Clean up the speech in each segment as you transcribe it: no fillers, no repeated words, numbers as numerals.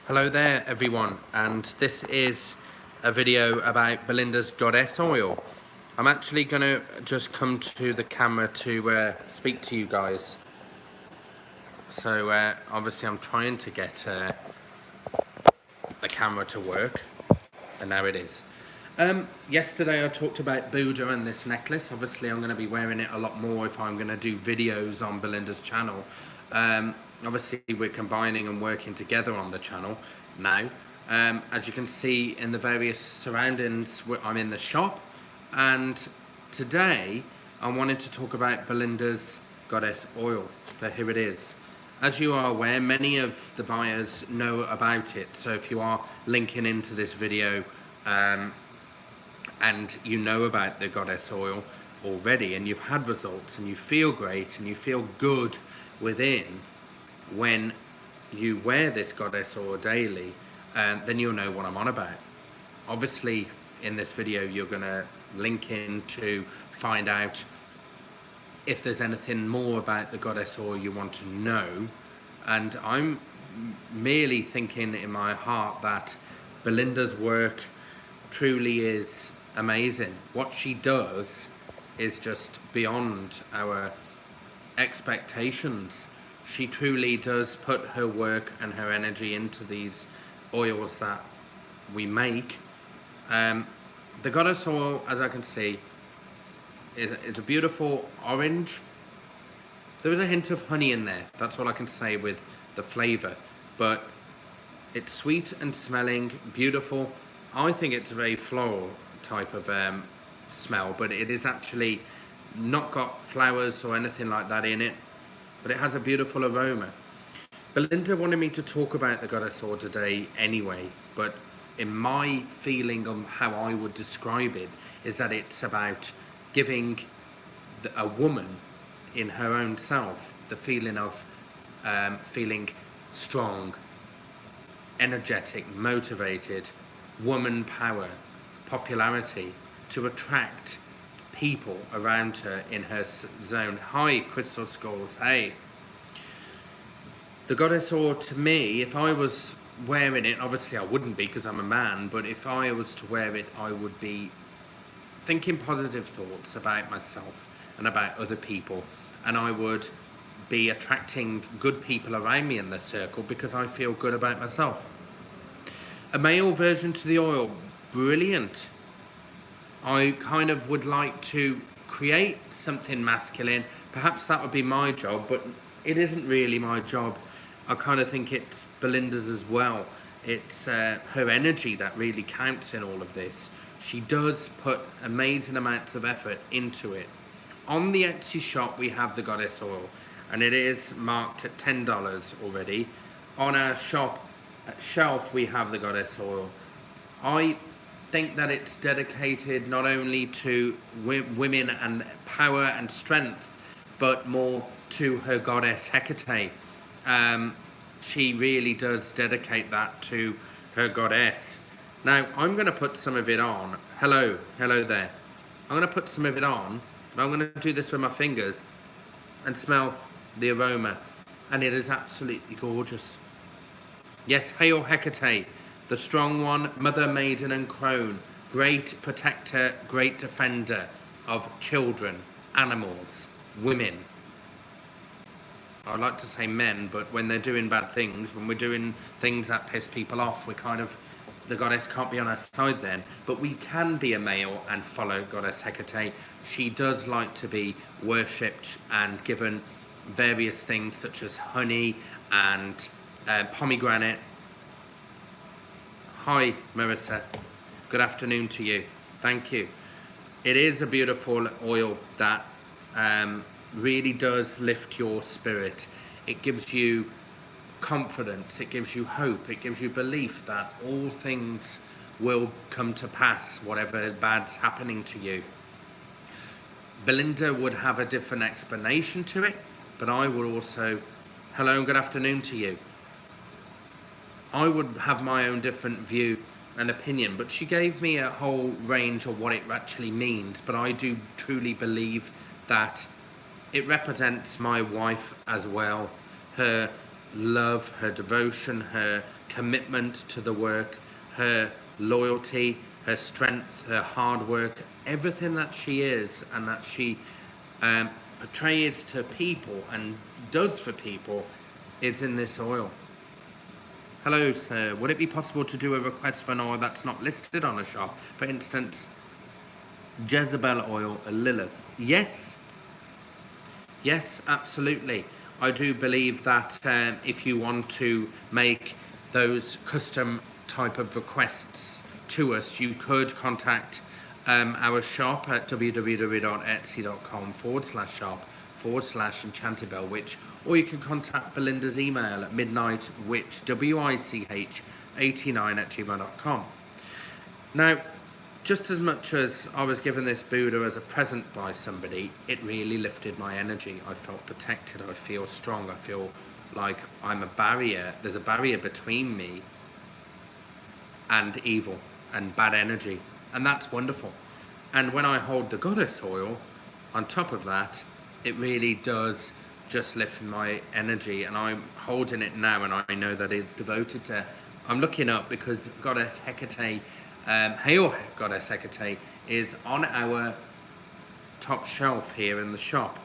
Hello there everyone, and this is a video about Belinda's Goddess Oil. I'm actually going to just come to the camera to speak to you guys. So obviously I'm trying to get the camera to work, and now it is. Yesterday I talked about Buddha and this necklace. Obviously I'm going to be wearing it a lot more if I'm going to do videos on Belinda's channel. Obviously we're combining and working together on the channel now. As you can see in the various surroundings, I'm in the shop, and today I wanted to talk about Belinda's Goddess Oil. So here it is. As you are aware, many of the buyers know about it, so if you are linking into this video and you know about the Goddess Oil already and you've had results and you feel great and you feel good within when you wear this Goddess Oil daily, then you'll know what I'm on about. Obviously in this video you're going to link in to find out if there's anything more about the Goddess Oil you want to know, and I'm merely thinking in my heart that Belinda's work truly is amazing. What she does is just beyond our expectations. She truly does put her work and her energy into these oils that we make. The Goddess Oil, as I can see, is a beautiful orange. There is a hint of honey in there, that's all I can say with the flavour, but it's sweet and smelling, beautiful. I think it's a very floral type of smell, but it is actually not got flowers or anything like that in it, but it has a beautiful aroma. Belinda wanted me to talk about the Goddess Oil today anyway, but in my feeling on how I would describe it is that it's about giving a woman in her own self the feeling of feeling strong, energetic, motivated, woman power, popularity, to attract people around her in her zone. Hi, Crystal Skulls, hey. The Goddess Oil, to me, if I was wearing it, obviously I wouldn't be because I'm a man, but if I was to wear it, I would be thinking positive thoughts about myself and about other people, and I would be attracting good people around me in the circle because I feel good about myself. A male version to the oil, brilliant. I kind of would like to create something masculine. Perhaps that would be my job, but it isn't really my job. I kind of think it's Belinda's as well. It's her energy that really counts in all of this. She does put amazing amounts of effort into it. On the Etsy shop we have the Goddess Oil, and it is marked at $10 already. On our shop shelf we have the Goddess Oil. I think that it's dedicated not only to women and power and strength, but more to her goddess Hecate. She really does dedicate that to her goddess. Now I'm going to put some of it on. Hello there. I'm going to put some of it on, but I'm going to do this with my fingers and smell the aroma, and it is absolutely gorgeous. Yes, hail Hecate, the strong one, mother, maiden and crone, great protector, great defender of children, animals, women. I'd like to say men, but when they're doing bad things, when we're doing things that piss people off, we kind of, the goddess can't be on our side then. But we can be a male and follow goddess Hecate. She does like to be worshipped and given various things such as honey and pomegranate. Hi Marissa, good afternoon to you, thank you. It is a beautiful oil that really does lift your spirit. It gives you confidence, it gives you hope, it gives you belief that all things will come to pass, whatever bad's happening to you. Belinda would have a different explanation to it, but I would also, hello and good afternoon to you. I would have my own different view and opinion, but she gave me a whole range of what it actually means. But I do truly believe that it represents my wife as well, her love, her devotion, her commitment to the work, her loyalty, her strength, her hard work, everything that she is and that she portrays to people and does for people is in this oil. Hello, sir. Would it be possible to do a request for an oil that's not listed on a shop? For instance, Jezebel oil, a Lilith. Yes. Yes, absolutely. I do believe that if you want to make those custom type of requests to us, you could contact our shop at www.etsy.com/shop/enchantedbell witch, or you can contact Belinda's email at midnightwitch89@gmail.com. Now, just as much as I was given this Buddha as a present by somebody, it really lifted my energy. I felt protected, I feel strong, I feel like I'm a barrier. There's a barrier between me and evil and bad energy, and that's wonderful. And when I hold the goddess oil on top of that, it really does just lift my energy, and I'm holding it now and I know that it's devoted to, I'm looking up because Goddess Hecate, Hail Goddess Hecate, is on our top shelf here in the shop.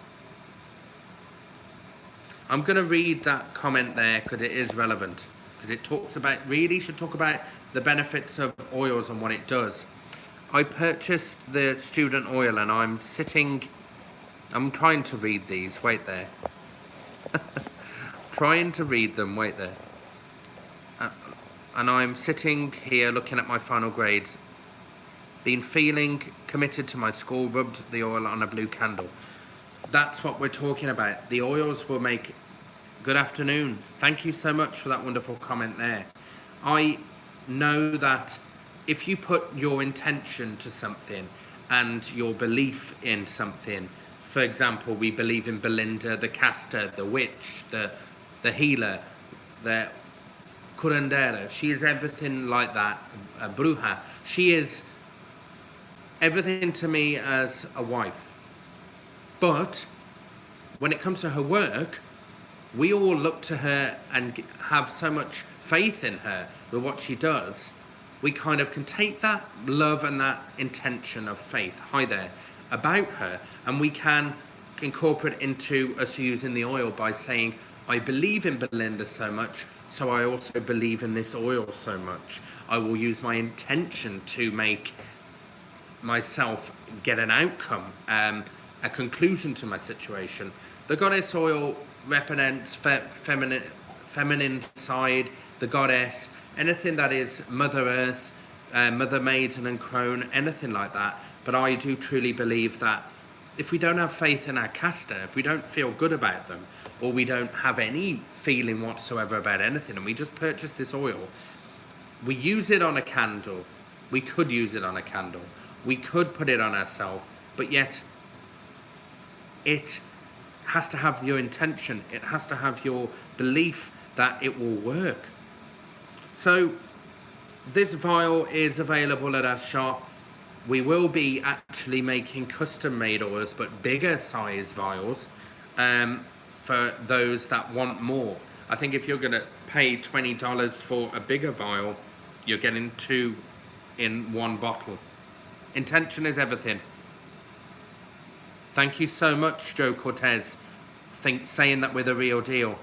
I'm going to read that comment there because it is relevant, because it talks about, really should talk about the benefits of oils and what it does. I purchased the student oil and I'm trying to read these, wait there. Trying to read them, wait there. And I'm sitting here looking at my final grades. Been feeling committed to my school, rubbed the oil on a blue candle. That's what we're talking about. The oils will make... Good afternoon. Thank you so much for that wonderful comment there. I know that if you put your intention to something and your belief in something, for example, we believe in Belinda, the caster, the witch, the healer, the curandera. She is everything like that, a bruja. She is everything to me as a wife. But when it comes to her work, we all look to her and have so much faith in her with what she does. We kind of can take that love and that intention of faith, hi there, about her, and we can incorporate into us using the oil by saying, I believe in Belinda so much, so I also believe in this oil so much. I will use my intention to make myself get an outcome, a conclusion to my situation. The goddess oil represents feminine side, the goddess, anything that is Mother Earth, Mother Maiden and Crone, anything like that. But I do truly believe that if we don't have faith in our caster, if we don't feel good about them, or we don't have any feeling whatsoever about anything, and we just purchase this oil, we use it on a candle. We could use it on a candle. We could put it on ourselves, but yet it has to have your intention. It has to have your belief that it will work. So this vial is available at our shop. We will be actually making custom made oils, but bigger size vials, for those that want more. I think if you're going to pay $20 for a bigger vial, you're getting 2 in 1 bottle. Intention is everything. Thank you so much, Joe Cortez, saying that we're the real deal.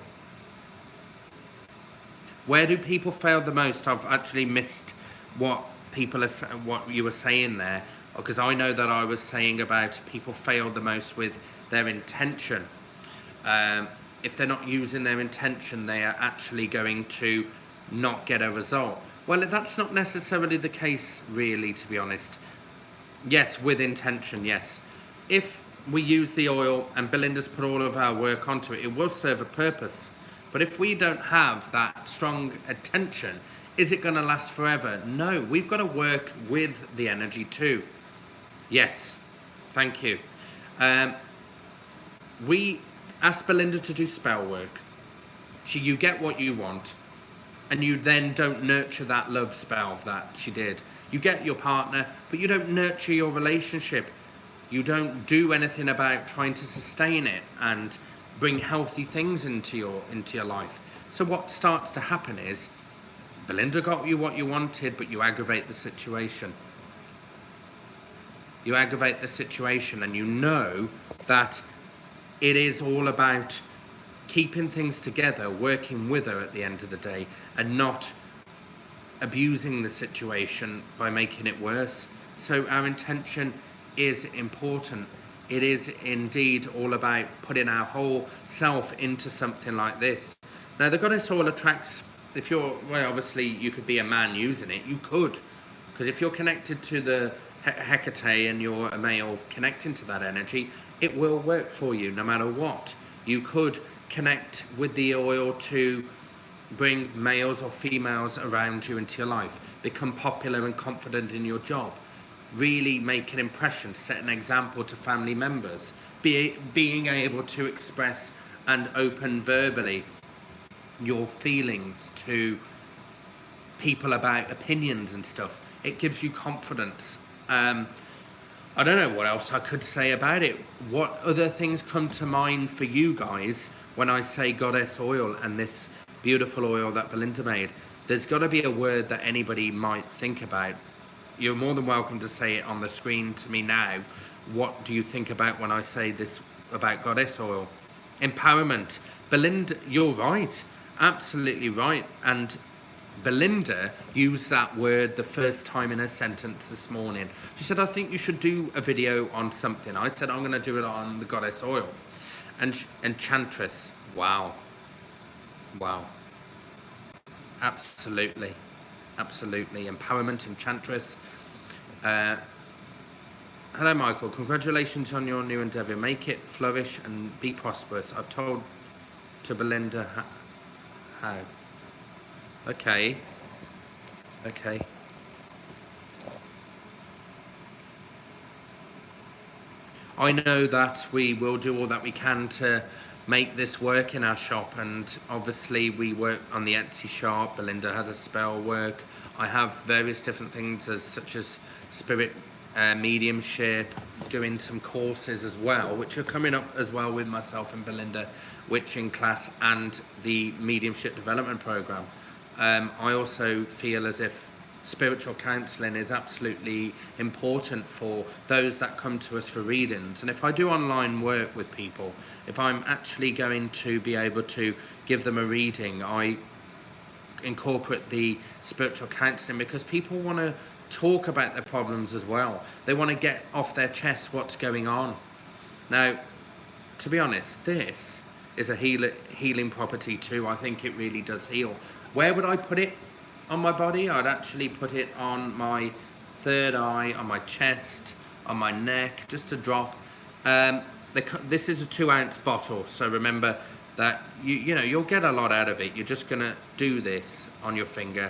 Where do people fail the most? I've actually missed what you were saying there, because I know that I was saying about people fail the most with their intention. If they're not using their intention, they are actually going to not get a result. Well, that's not necessarily the case, really, to be honest. Yes, with intention, yes. If we use the oil and Belinda's put all of our work onto it, it will serve a purpose. But if we don't have that strong attention, is it going to last forever? No, we've got to work with the energy too. Yes, thank you. We asked Belinda to do spell work. You get what you want, and you then don't nurture that love spell that she did. You get your partner, but you don't nurture your relationship. You don't do anything about trying to sustain it and bring healthy things into your life. So what starts to happen is, Belinda got you what you wanted, but you aggravate the situation. You aggravate the situation, and you know that it is all about keeping things together, working with her at the end of the day, and not abusing the situation by making it worse. So our intention is important. It is indeed all about putting our whole self into something like this. Now, the goddess oil attracts, if you're, well, obviously you could be a man using it, you could, because if you're connected to the Hecate and you're a male connecting to that energy, it will work for you no matter what. You could connect with the oil to bring males or females around you into your life, become popular and confident in your job, really make an impression, set an example to family members, being able to express and open verbally your feelings to people about opinions and stuff. It gives you confidence. I don't know what else I could say about it. What other things come to mind for you guys when I say goddess oil and this beautiful oil that Belinda made? There's got to be a word that anybody might think about. You're more than welcome to say it on the screen to me now. What do you think about when I say this about goddess oil? Empowerment. Belinda, you're right. Absolutely right. And Belinda used that word the first time in a sentence this morning. She said, I think you should do a video on something. I said, I'm going to do it on the goddess oil. And enchantress. Wow. Wow. Absolutely. Absolutely. Empowerment, enchantress. Hello, Michael. Congratulations on your new endeavour. Make it flourish and be prosperous. I've told to Belinda how. Okay. Okay. I know that we will do all that we can to make this work in our shop, and obviously we work on the Etsy shop. Belinda has a spell work. I have various different things such as spirit mediumship, doing some courses as well, which are coming up as well with myself and Belinda, witching class and the mediumship development program. I also feel as if spiritual counselling is absolutely important for those that come to us for readings. And if I do online work with people, if I'm actually going to be able to give them a reading, I incorporate the spiritual counselling because people want to talk about their problems as well. They want to get off their chest what's going on. Now, to be honest, this is a healing property too. I think it really does heal. Where would I put it on my body? I'd actually put it on my third eye, on my chest, on my neck, just a drop. This is a 2-ounce bottle, so remember that you'll get a lot out of it. You're just gonna do this on your finger,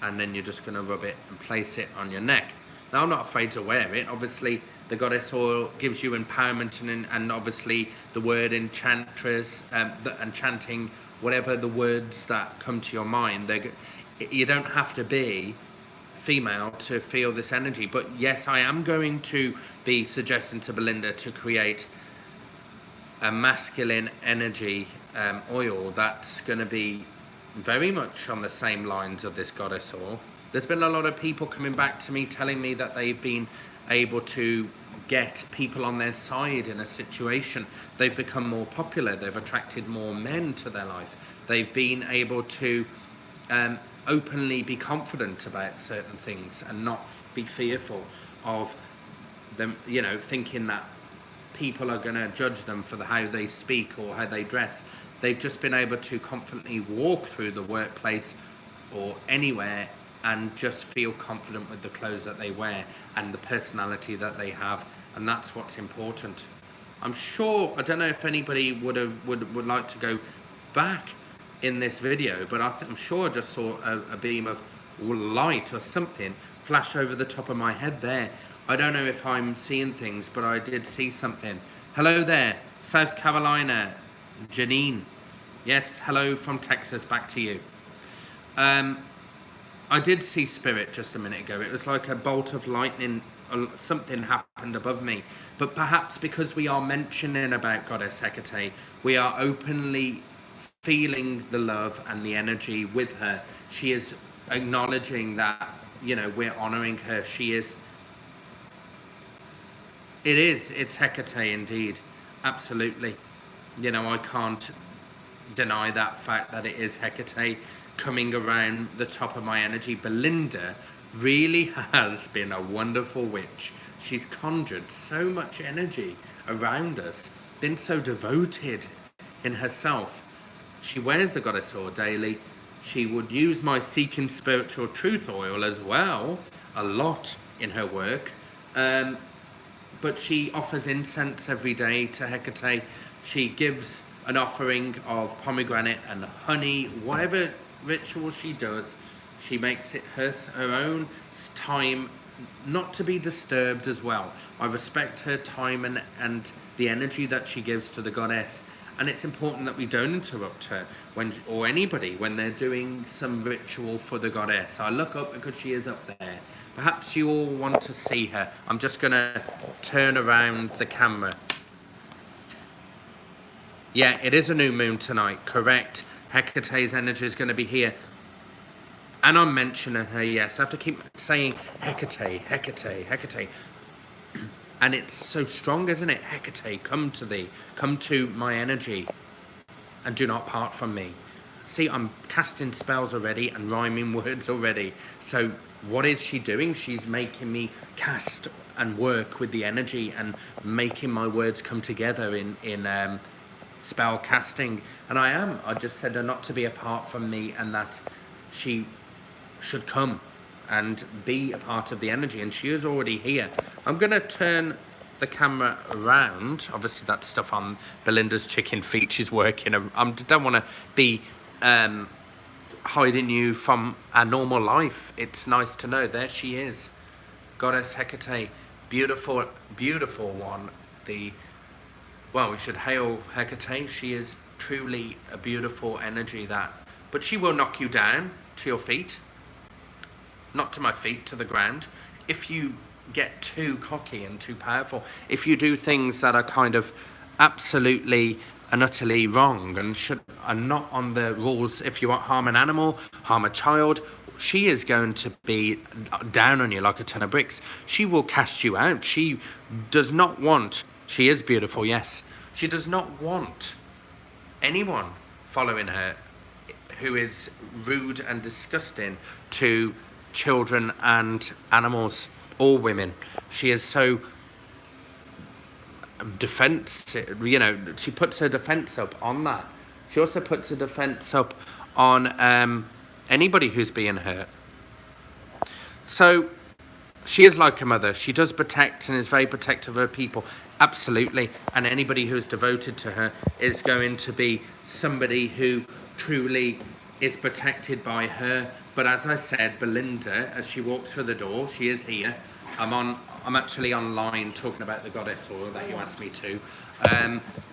and then you're just gonna rub it and place it on your neck. Now, I'm not afraid to wear it. Obviously, the goddess oil gives you empowerment, and obviously the word enchantress, enchanting, whatever the words that come to your mind. You don't have to be female to feel this energy. But yes, I am going to be suggesting to Belinda to create a masculine energy oil that's going to be very much on the same lines of this goddess oil. There's been a lot of people coming back to me telling me that they've been able to get people on their side in a situation. They've become more popular. They've attracted more men to their life. They've been able to openly be confident about certain things and not be fearful of them, thinking that people are going to judge them for how they speak or how they dress. They've just been able to confidently walk through the workplace or anywhere and just feel confident with the clothes that they wear and the personality that they have, and that's what's important. I'm sure, I don't know if anybody would like to go back in this video, but I'm sure I just saw a beam of light or something flash over the top of my head there. I don't know if I'm seeing things, but I did see something. Hello there, South Carolina, Janine. Yes, hello from Texas, back to you. I did see spirit just a minute ago. It was like a bolt of lightning. Something happened above me. But perhaps because we are mentioning about Goddess Hecate, we are openly feeling the love and the energy with her. She is acknowledging that, you know, we're honoring her. It's Hecate indeed. Absolutely. You know, I can't deny that fact that it is Hecate coming around the top of my energy. Belinda really has been a wonderful witch. She's conjured so much energy around us, been so devoted in herself. She wears the goddess oil daily. She would use my Seeking Spiritual Truth oil as well, a lot in her work. But she offers incense every day to Hecate. She gives an offering of pomegranate and honey. Whatever ritual she does, she makes it her own time, not to be disturbed as well. I respect her time and the energy that she gives to the goddess. And it's important that we don't interrupt her or anybody when they're doing some ritual for the goddess. I look up because she is up there. Perhaps you all want to see her. I'm just going to turn around the camera. Yeah, it is a new moon tonight, correct. Hecate's energy is going to be here. And I'm mentioning her, yes. I have to keep saying Hecate, Hecate, Hecate. And it's so strong, isn't it? Hecate, come to thee. Come to my energy. And do not part from me. See, I'm casting spells already and rhyming words already. So what is she doing? She's making me cast and work with the energy and making my words come together in spell casting. And I just said her not to be apart from me and that she should come and be a part of the energy, and she is already here. I'm going to turn the camera around. Obviously that stuff on Belinda's chicken feet, she's working. I don't want to be hiding you from our normal life. It's nice to know. There she is, Goddess Hecate, beautiful, beautiful one. Well, we should hail Hecate. She is truly a beautiful energy, but she will knock you down to your feet. Not to my feet, to the ground. If you get too cocky and too powerful, if you do things that are kind of absolutely and utterly wrong and are not on the rules, if you want harm an animal, harm a child, she is going to be down on you like a ton of bricks. She will cast you out. She does not want, she is beautiful, yes. She does not want anyone following her who is rude and disgusting to children and animals or women. She is so defense, you know, she puts her defense up on that. She also puts her defense up on anybody who's being hurt. So she is like a mother. She does protect and is very protective of her people. Absolutely. And anybody who's devoted to her is going to be somebody who truly is protected by her. But as I said, Belinda, as she walks through the door, she is here. I'm actually online talking about the goddess oil that you asked me to.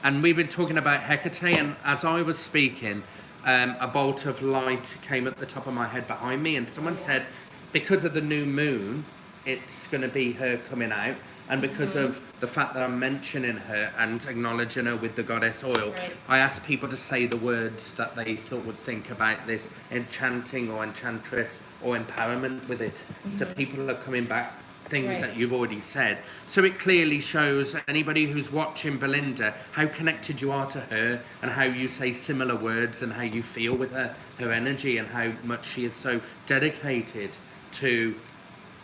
And we've been talking about Hecate, and as I was speaking, a bolt of light came at the top of my head behind me, and someone said, because of the new moon, it's going to be her coming out. And because of the fact that I'm mentioning her and acknowledging her with the goddess oil, I asked people to say the words that they thought would think about this enchanting or enchantress or empowerment with it. So people are coming back, things that you've already said. So it clearly shows anybody who's watching Belinda how connected you are to her and how you say similar words and how you feel with her energy and how much she is so dedicated to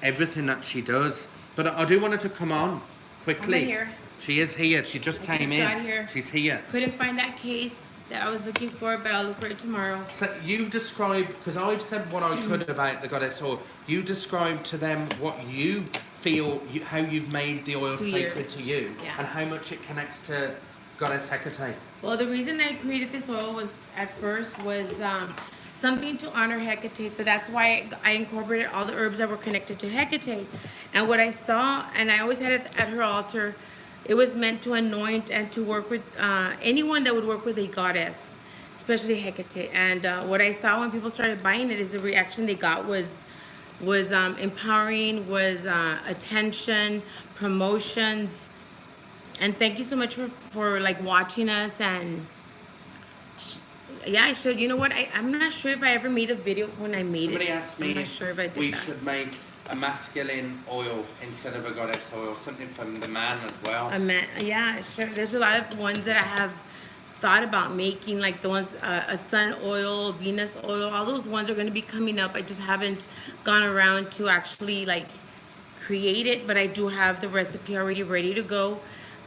everything that she does. But I do want her to come on quickly. I'm here. She is here. She just came in. Got here. She's here. Couldn't find that case that I was looking for, but I'll look for it tomorrow. So you describe, because I've said what I could about the goddess oil. You describe to them what you feel, how you've made the oil sacred to you, and how much it connects to Goddess Hecate. Well, the reason I created this oil was something to honor Hecate. So that's why I incorporated all the herbs that were connected to Hecate. And what I saw, and I always had it at her altar, it was meant to anoint and to work with anyone that would work with a goddess, especially Hecate. And what I saw when people started buying it is the reaction they got was empowering, was attention, promotions. And thank you so much for like watching us and Yeah, I should. You know what? I'm not sure if I ever made a video when I made Somebody it. asked me I'm not if sure if I did we that. should make a masculine oil instead of a goddess oil, something from the man as well. Yeah, sure. There's a lot of ones that I have thought about making, like the ones, a sun oil, Venus oil. All those ones are going to be coming up. I just haven't gone around to actually like create it, but I do have the recipe already ready to go.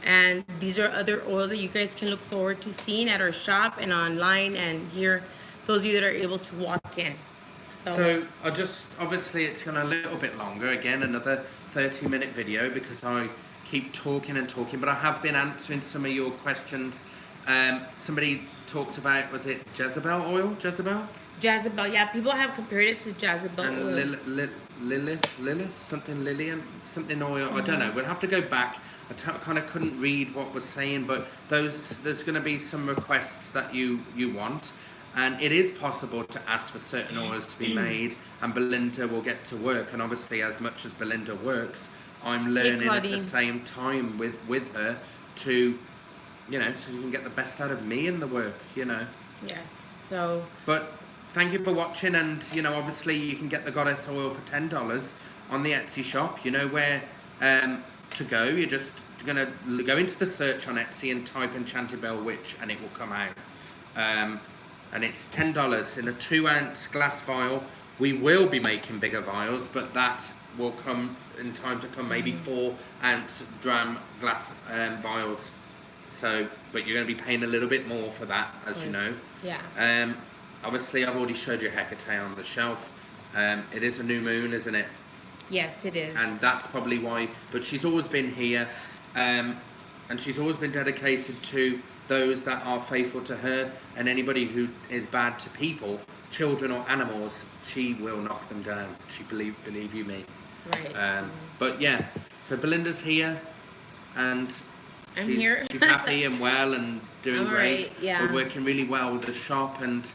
And these are other oils that you guys can look forward to seeing at our shop and online and here, those of you that are able to walk in. So I just, obviously it's gone a little bit longer, again another 30-minute video because I keep talking and talking, but I have been answering some of your questions. Somebody talked about, was it Jezebel oil? Jezebel, yeah, people have compared it to Jezebel And oil. Lilith, something Lillian, something oil. I don't know. We'll have to go back. I kind of couldn't read what was saying, but there's going to be some requests that you want, and it is possible to ask for certain oils to be made, and Belinda will get to work. And obviously, as much as Belinda works, I'm learning at the same time with her to, you know, so you can get the best out of me in the work, you know. Yes. So. But thank you for watching, and you know, obviously you can get the goddess oil for $10 on the Etsy shop. You know where to go. You're just gonna go into the search on Etsy and type Enchanted Bell Witch, and it will come out. And it's $10 in a 2-ounce glass vial. We will be making bigger vials, but that will come in time to come. Maybe 4-ounce dram glass vials. So, but you're going to be paying a little bit more for that, as you know. Yeah. Obviously, I've already showed you Hecate on the shelf. It is a new moon, isn't it? Yes, it is. And that's probably why. But she's always been here, and she's always been dedicated to those that are faithful to her. And anybody who is bad to people, children or animals, she will knock them down. She believe you me. Right. But yeah, so Belinda's here, and she's happy and well and doing great. Right, yeah. We're working really well with the shop, and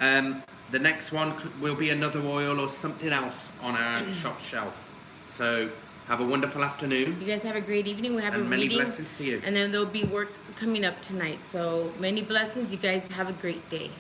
the next one will be another oil or something else on our shop shelf. So have a wonderful afternoon. You guys have a great evening. We have a reading. And many blessings to you. And then there'll be work coming up tonight. So many blessings. You guys have a great day.